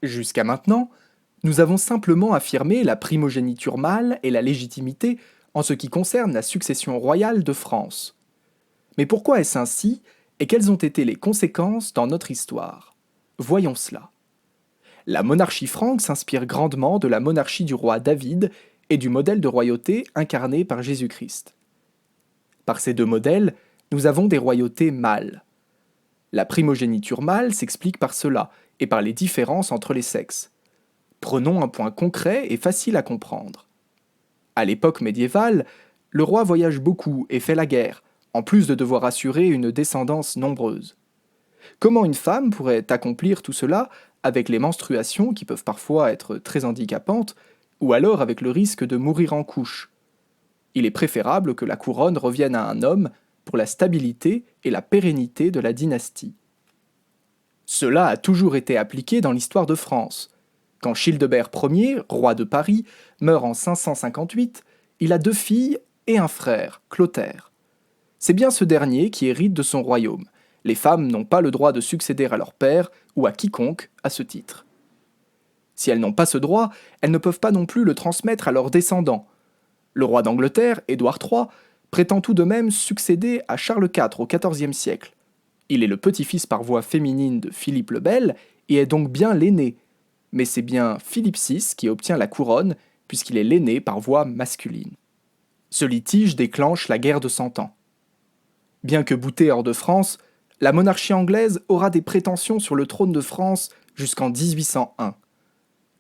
Jusqu'à maintenant, nous avons simplement affirmé la primogéniture mâle et la légitimité en ce qui concerne la succession royale de France. Mais pourquoi est-ce ainsi et quelles ont été les conséquences dans notre histoire? Voyons cela. La monarchie franque s'inspire grandement de la monarchie du roi David et du modèle de royauté incarné par Jésus-Christ. Par ces deux modèles, nous avons des royautés mâles. La primogéniture mâle s'explique par cela et par les différences entre les sexes. Prenons un point concret et facile à comprendre. À l'époque médiévale, le roi voyage beaucoup et fait la guerre, en plus de devoir assurer une descendance nombreuse. Comment une femme pourrait accomplir tout cela avec les menstruations qui peuvent parfois être très handicapantes, ou alors avec le risque de mourir en couche? Il est préférable que la couronne revienne à un homme pour la stabilité et la pérennité de la dynastie. Cela a toujours été appliqué dans l'histoire de France. Quand Childebert Ier, roi de Paris, meurt en 558, il a deux filles et un frère, Clotaire. C'est bien ce dernier qui hérite de son royaume. Les femmes n'ont pas le droit de succéder à leur père ou à quiconque à ce titre. Si elles n'ont pas ce droit, elles ne peuvent pas non plus le transmettre à leurs descendants. Le roi d'Angleterre, Édouard III, prétend tout de même succéder à Charles IV au XIVe siècle. Il est le petit-fils par voie féminine de Philippe le Bel et est donc bien l'aîné. Mais c'est bien Philippe VI qui obtient la couronne puisqu'il est l'aîné par voie masculine. Ce litige déclenche la guerre de Cent Ans. Bien que boutée hors de France, la monarchie anglaise aura des prétentions sur le trône de France jusqu'en 1801.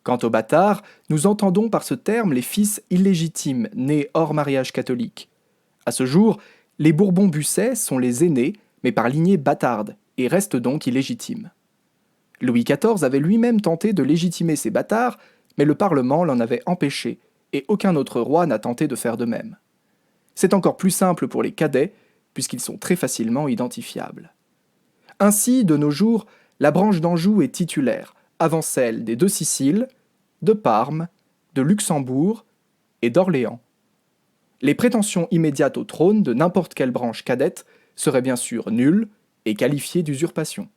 Quant aux bâtards, nous entendons par ce terme les fils illégitimes nés hors mariage catholique. À ce jour, les Bourbon-Busset sont les aînés, mais par lignée bâtarde, et restent donc illégitimes. Louis XIV avait lui-même tenté de légitimer ces bâtards, mais le Parlement l'en avait empêché, et aucun autre roi n'a tenté de faire de même. C'est encore plus simple pour les cadets, puisqu'ils sont très facilement identifiables. Ainsi, de nos jours, la branche d'Anjou est titulaire, avant celle des deux Siciles, de Parme, de Luxembourg et d'Orléans. Les prétentions immédiates au trône de n'importe quelle branche cadette seraient bien sûr nulles et qualifiées d'usurpation.